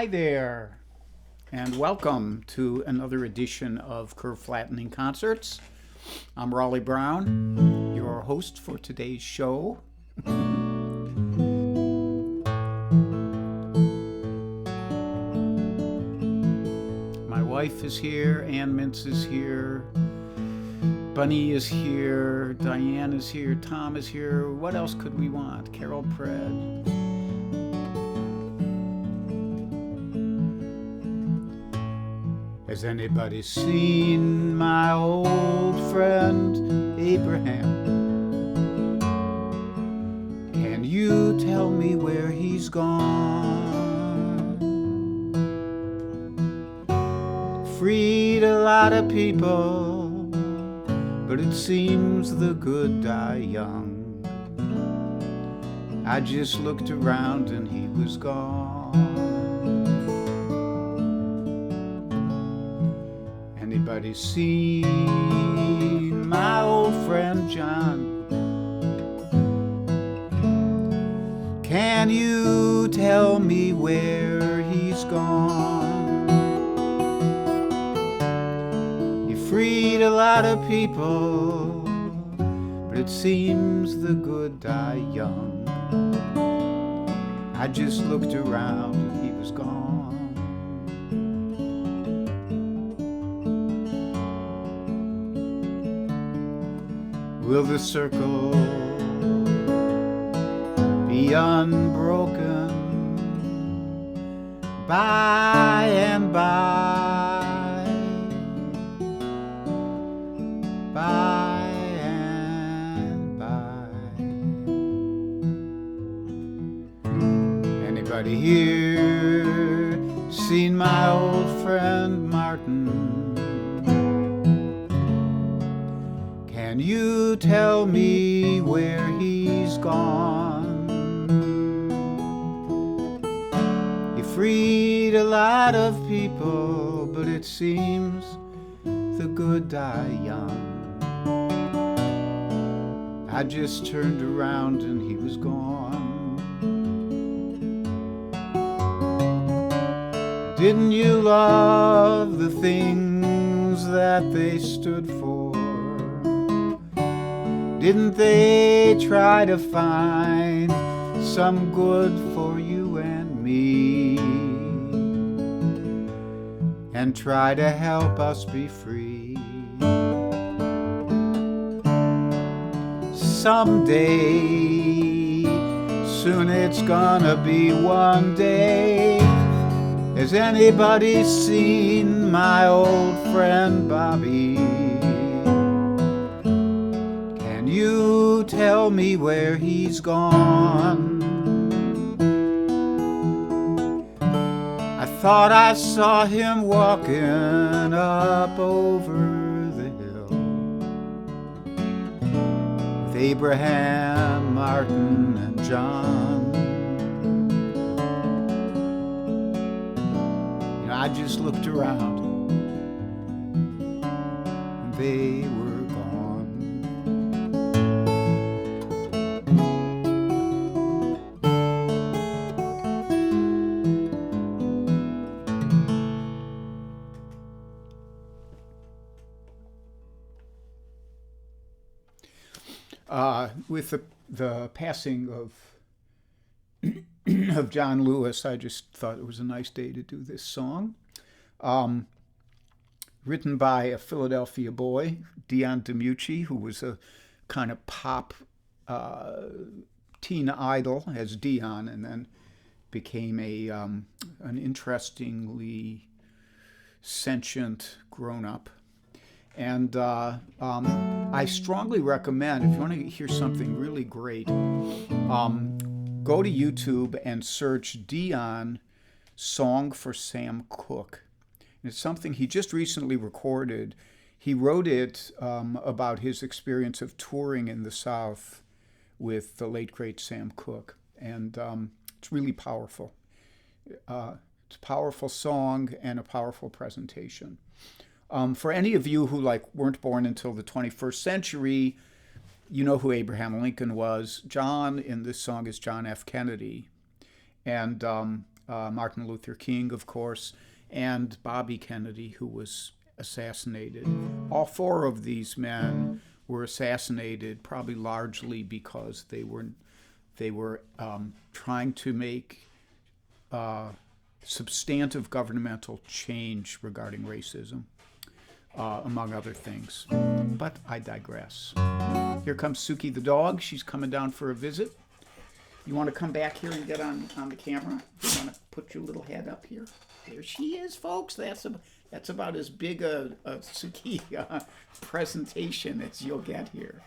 Hi there, and welcome to another edition of Curve Flattening Concerts. I'm Raleigh Brown, your host for today's show. My wife is here, Ann Mintz is here, Bunny is here, Diane is here, Tom is here. What else could we want? Carol Pred. Has anybody seen my old friend Abraham? Can you tell me where he's gone? Freed a lot of people, but it seems the good die young. I just looked around and he was gone. Anybody seen my old friend John? Can you tell me where he's gone? He freed a lot of people, but it seems the good die young. I just looked around and he was gone. Will the circle be unbroken by and by, by and by? Anybody here seen my old friend Martin? Can you tell me where he's gone? He freed a lot of people, but it seems the good die young. I just turned around and he was gone. Didn't you love the things that they stood for? Didn't they try to find some good for you and me, and try to help us be free? Someday, soon it's gonna be one day. Has anybody seen my old friend Bobby? You tell me where he's gone. I thought I saw him walking up over the hill with Abraham, Martin, and John. You know, I just looked around and they were with the passing of John Lewis, I just thought it was a nice day to do this song. Written by a Philadelphia boy, Dion DiMucci, who was a kind of pop teen idol as Dion, and then became an interestingly sentient grown-up. And I strongly recommend, if you want to hear something really great, go to YouTube and search Dion Song for Sam Cooke. And it's something he just recently recorded. He wrote it about his experience of touring in the South with the late, great Sam Cooke. And it's really powerful. It's a powerful song and a powerful presentation. For any of you who weren't born until the 21st century, you know who Abraham Lincoln was. John in this song is John F. Kennedy. And Martin Luther King, of course, and Bobby Kennedy, who was assassinated. All four of these men were assassinated, probably largely because they were trying to make substantive governmental change regarding racism, among other things. But I digress. Here comes Suki the dog. She's coming down for a visit. You want to come back here and get on the camera? You want to put your little head up here? There she is, folks. That's about as big a Suki presentation as you'll get here.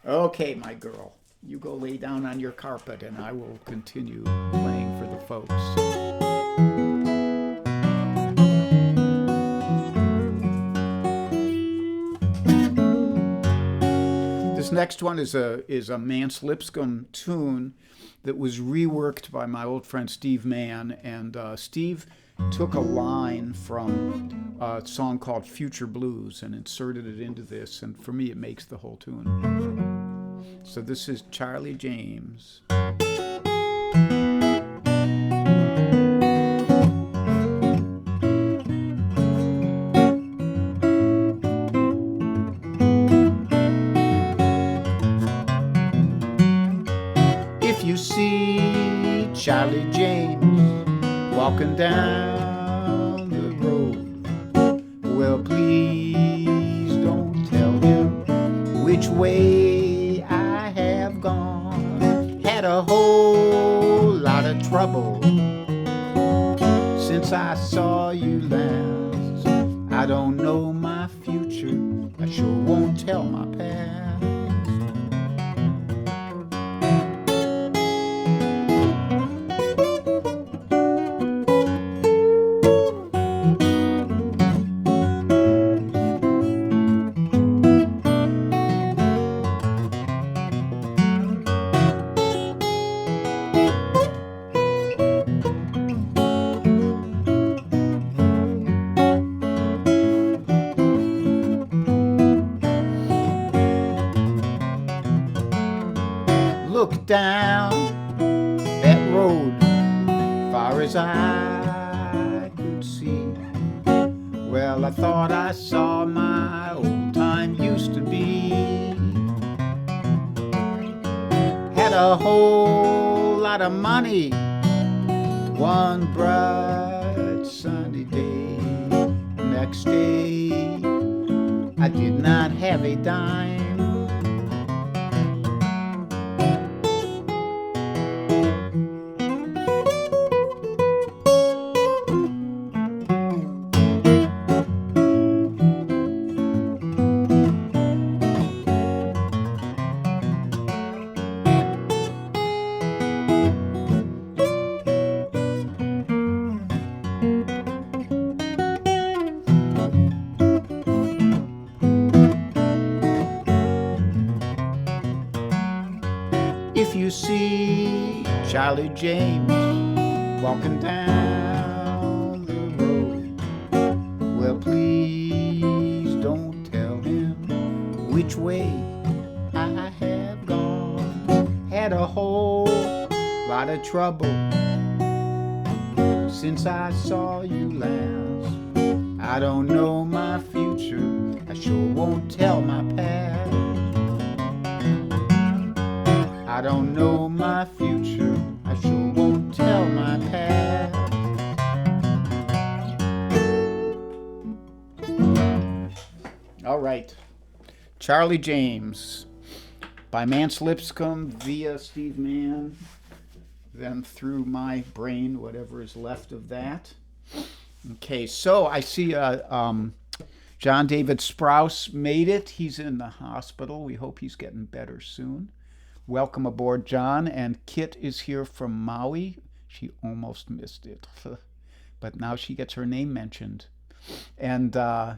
Okay, my girl. You go lay down on your carpet and I will continue playing for the folks. This next one is a Mance Lipscomb tune that was reworked by my old friend Steve Mann, and Steve took a line from a song called Future Blues and inserted it into this, and for me it makes the whole tune. So this is Charley James. If you see Charley James walking down the road, well, please don't tell him which way I have gone. Had a whole lot of trouble since I saw you last. I don't know my future, I sure won't tell my past. Look down that road far as I could see. Well, I thought I saw my old time used to be. Had a whole lot of money one bright sunny day. Next day I did not have a dime. If you see Charley James walking down the road, well, please don't tell him which way I have gone. Had a whole lot of trouble since I saw you last. I don't know my future, I sure won't tell my past. I don't know my future, I sure won't tell my past. All right, Charley James by Mance Lipscomb via Steve Mann, then through my brain, whatever is left of that. Okay, so I see John David Sprouse made it. He's in the hospital. We hope he's getting better soon. Welcome aboard, John. And Kit is here from Maui. She almost missed it, but now she gets her name mentioned. And I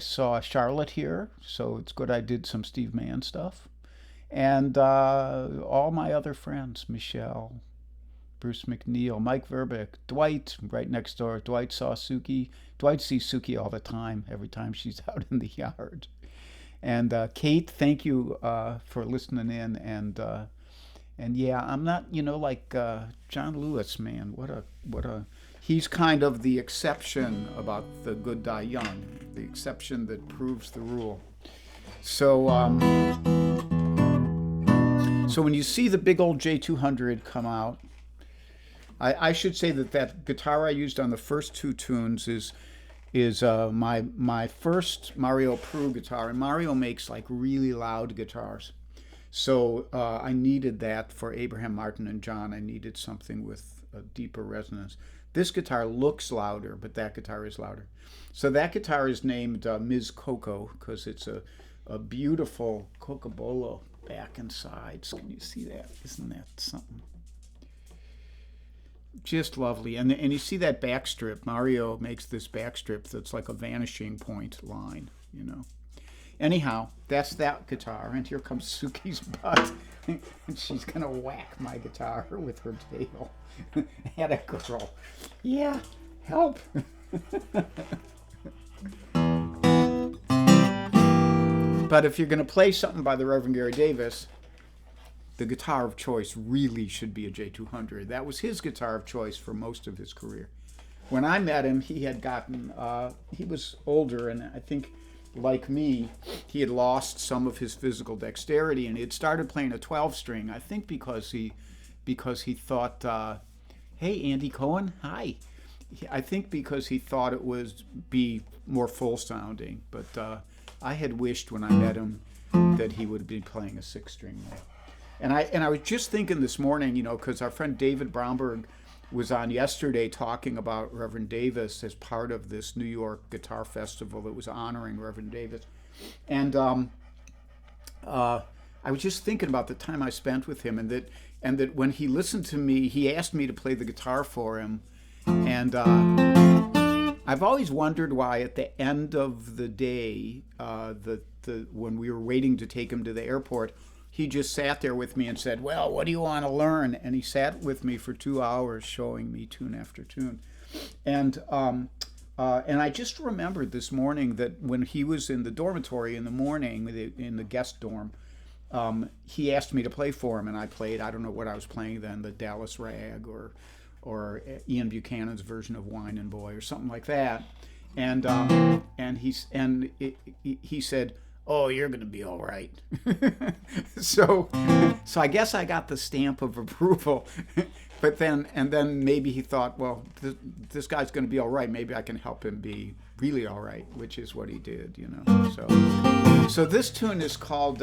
saw Charlotte here, so it's good I did some Steve Mann stuff. And all my other friends, Michelle, Bruce McNeil, Mike Verbeek, Dwight, right next door. Dwight saw Suki. Dwight sees Suki all the time, every time she's out in the yard. And Kate, thank you for listening in, And yeah, I'm not, like John Lewis, man. What a he's kind of the exception about the good die young, the exception that proves the rule. So so when you see the big old J200 come out, I should say that guitar I used on the first two tunes is my first Mario Pru guitar, and Mario makes like really loud guitars. So I needed that for Abraham Martin and John. I needed something with a deeper resonance. This guitar looks louder, but that guitar is louder. So that guitar is named Ms. Coco because it's a beautiful cocobolo back and sides. Can you see that? Isn't that something? Just lovely. And you see that back strip. Mario makes this back strip that's like a vanishing point line. Anyhow, that's that guitar. And here comes Suki's butt. And she's going to whack my guitar with her tail. Had a girl. Yeah, help. But if you're going to play something by the Reverend Gary Davis, the guitar of choice really should be a J200. That was his guitar of choice for most of his career. When I met him, he had gotten, he was older, and I think, like me, he had lost some of his physical dexterity, and he had started playing a 12-string, I think because he thought, hey, Andy Cohen, hi. I think because he thought it would be more full-sounding, but I had wished when I met him that he would be playing a 6-string. And I was just thinking this morning, because our friend David Bromberg was on yesterday talking about Reverend Davis as part of this New York Guitar Festival that was honoring Reverend Davis. And I was just thinking about the time I spent with him, and that when he listened to me, he asked me to play the guitar for him. And I've always wondered why at the end of the day, when we were waiting to take him to the airport, he just sat there with me and said, well, what do you want to learn? And he sat with me for 2 hours showing me tune after tune. And I just remembered this morning that when he was in the dormitory in the morning, in the guest dorm, he asked me to play for him, and I played, I don't know what I was playing then, the Dallas Rag or Ian Buchanan's version of Wine and Boy or something like that. And he said, oh, you're going to be all right. So I guess I got the stamp of approval. But then maybe he thought, well, this guy's going to be all right. Maybe I can help him be really all right, which is what he did, So this tune is called,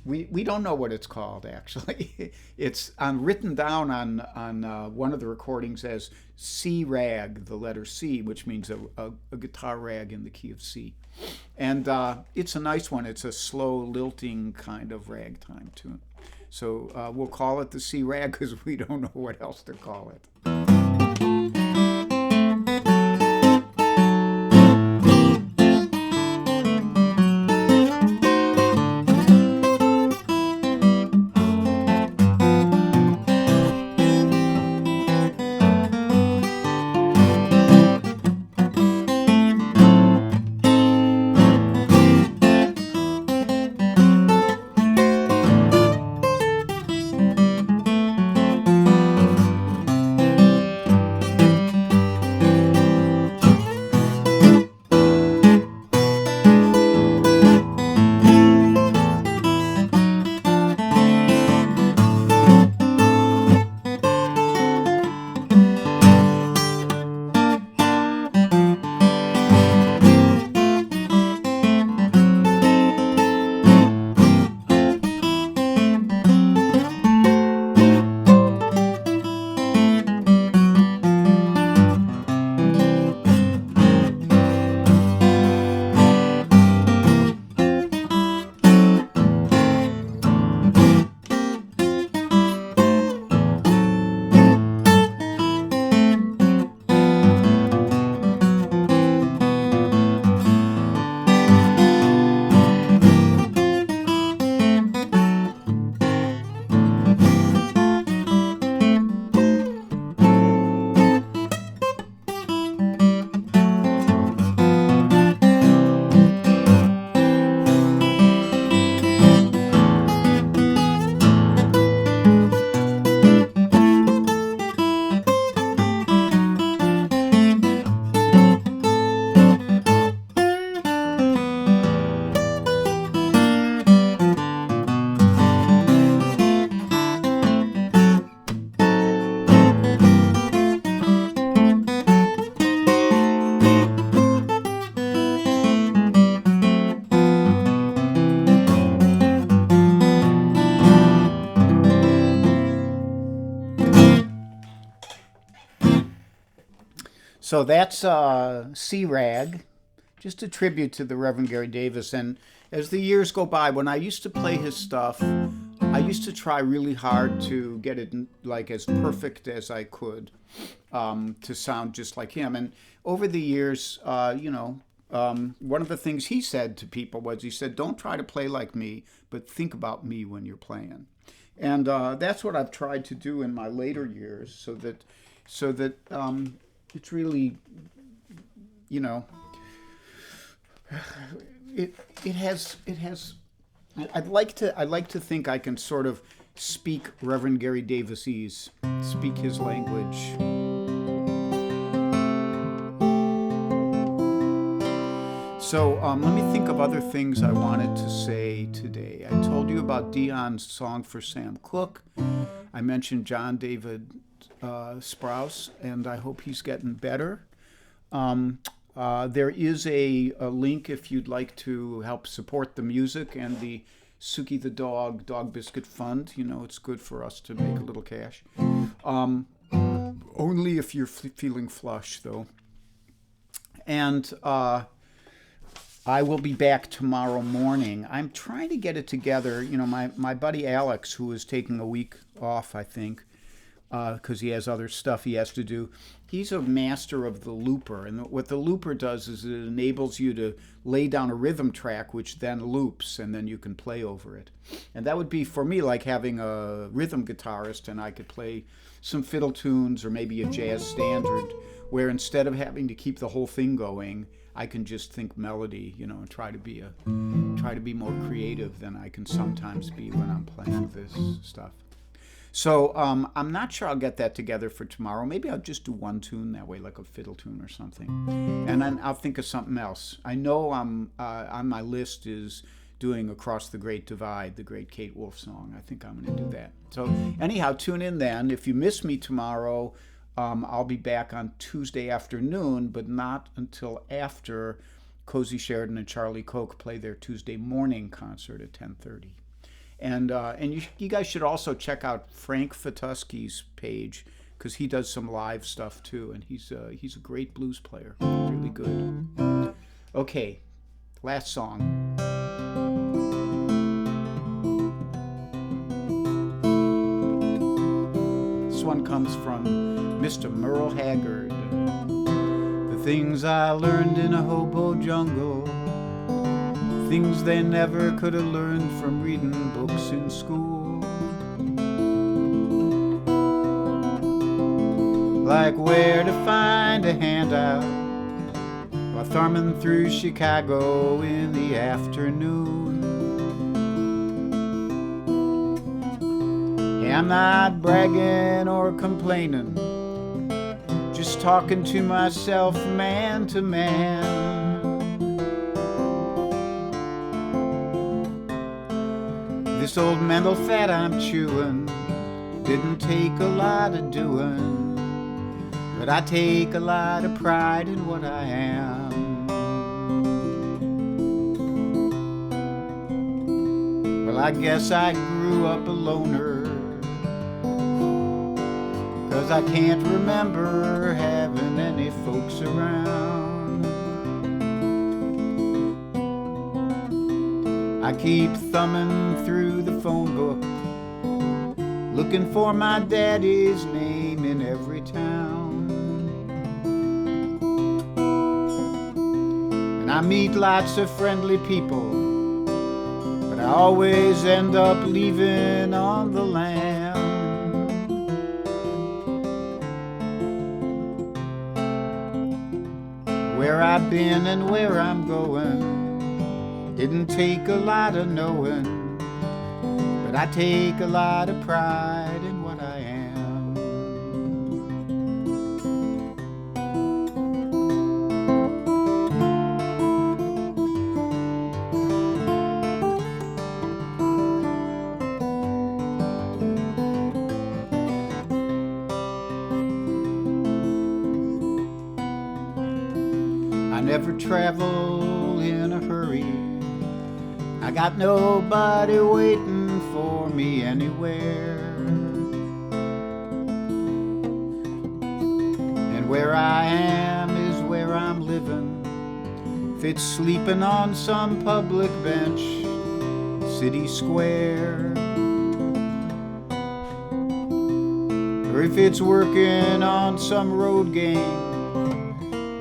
we don't know what it's called, actually. It's written down on one of the recordings as C rag, the letter C, which means a guitar rag in the key of C. And it's a nice one. It's a slow, lilting kind of ragtime tune. So we'll call it the C rag because we don't know what else to call it. So that's C-Rag, just a tribute to the Reverend Gary Davis. And as the years go by, when I used to play his stuff, I used to try really hard to get it like as perfect as I could, to sound just like him. And over the years, one of the things he said to people was, he said, "Don't try to play like me, but think about me when you're playing." And that's what I've tried to do in my later years, so that it's really, it has. I'd like to think I can sort of speak Reverend Gary Davisese, speak his language. So let me think of other things I wanted to say today. I told you about Dion's song for Sam Cooke. I mentioned John David Sprouse, and I hope he's getting better. There is a link if you'd like to help support the music and the Suki the Dog Biscuit Fund. It's good for us to make a little cash. Only if you're feeling flush, though. And I will be back tomorrow morning. I'm trying to get it together. My buddy Alex, who is taking a week off, I think, because he has other stuff he has to do. He's a master of the looper, and what the looper does is it enables you to lay down a rhythm track, which then loops, and then you can play over it. And that would be, for me, like having a rhythm guitarist, and I could play some fiddle tunes or maybe a jazz standard, where instead of having to keep the whole thing going, I can just think melody, and try to be more creative than I can sometimes be when I'm playing this stuff. So I'm not sure I'll get that together for tomorrow. Maybe I'll just do one tune that way, like a fiddle tune or something, and then I'll think of something else. I know on my list is doing Across the Great Divide, the great Kate Wolf song. I think I'm going to do that. So anyhow, tune in then. If you miss me tomorrow, I'll be back on Tuesday afternoon, but not until after Cozy Sheridan and Charlie Koch play their Tuesday morning concert at 10:30. And you guys should also check out Frank Fatuski's page, because he does some live stuff too, and he's a great blues player, really good. Okay, last song. This one comes from Mr. Merle Haggard. The things I learned in a hobo jungle, things they never could have learned from reading books in school. Like where to find a handout while thumbing through Chicago in the afternoon. Hey, I'm not bragging or complaining, just talking to myself man to man. This old mental fat I'm chewing didn't take a lot of doing, but I take a lot of pride in what I am. Well, I guess I grew up a loner, 'cause I can't remember having any folks around. I keep thumbing through the phone book, looking for my daddy's name in every town. And I meet lots of friendly people, but I always end up leaving on the lam. Where I've been and where I'm going didn't take a lot of knowing, but I take a lot of pride in what I am. I never travel in a hurry, I got nobody waiting for me anywhere. And where I am living, if it's sleeping on some public bench, city square, or if it's working on some road game,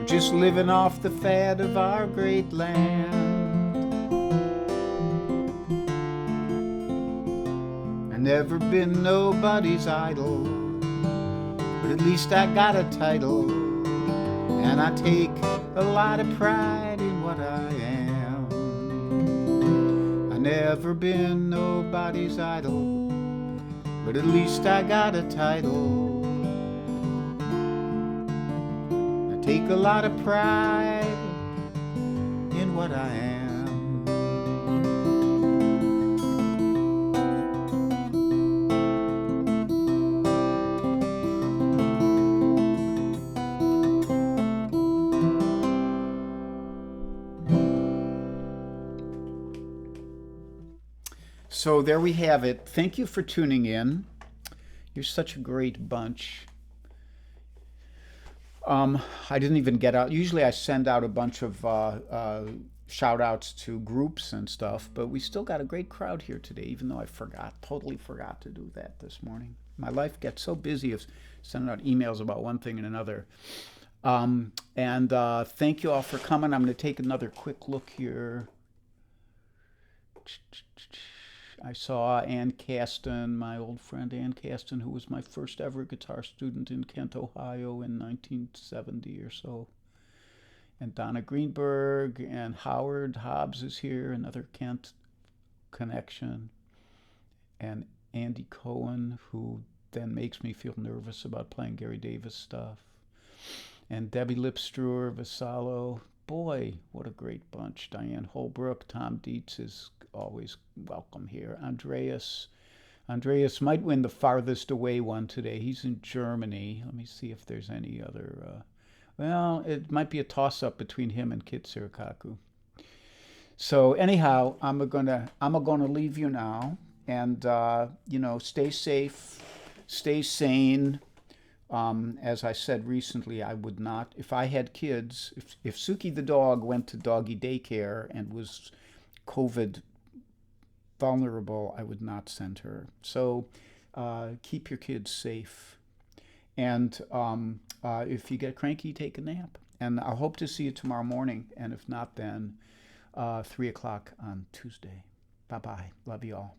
or just living off the fat of our great land. I've never been nobody's idol, but at least I got a title, and I take a lot of pride in what I am. I've never been nobody's idol, but at least I got a title. I take a lot of pride in what I am. So there we have it. Thank you for tuning in. You're such a great bunch. I didn't even get out. Usually I send out a bunch of shout outs to groups and stuff, but we still got a great crowd here today, even though I totally forgot to do that this morning. My life gets so busy of sending out emails about one thing and another. Thank you all for coming. I'm going to take another quick look here. I saw Ann Caston, my old friend Ann Caston, who was my first ever guitar student in Kent, Ohio in 1970 or so. And Donna Greenberg, and Howard Hobbs is here, another Kent connection. And Andy Cohen, who then makes me feel nervous about playing Gary Davis stuff. And Debbie Lipstruer, Vassallo. Boy, what a great bunch. Diane Holbrook, Tom Dietz is always welcome here. Andreas might win the farthest away one today. He's in Germany. Let me see if there's any other. Well, it might be a toss-up between him and Kit Sirikaku. So anyhow, I'm gonna leave you now, and stay safe, stay sane. As I said recently, I would not, if I had kids, if Suki the dog went to doggy daycare and was COVID vulnerable, I would not send her. So keep your kids safe. And if you get cranky, take a nap. And I hope to see you tomorrow morning. And if not, then 3 o'clock on Tuesday. Bye-bye. Love you all.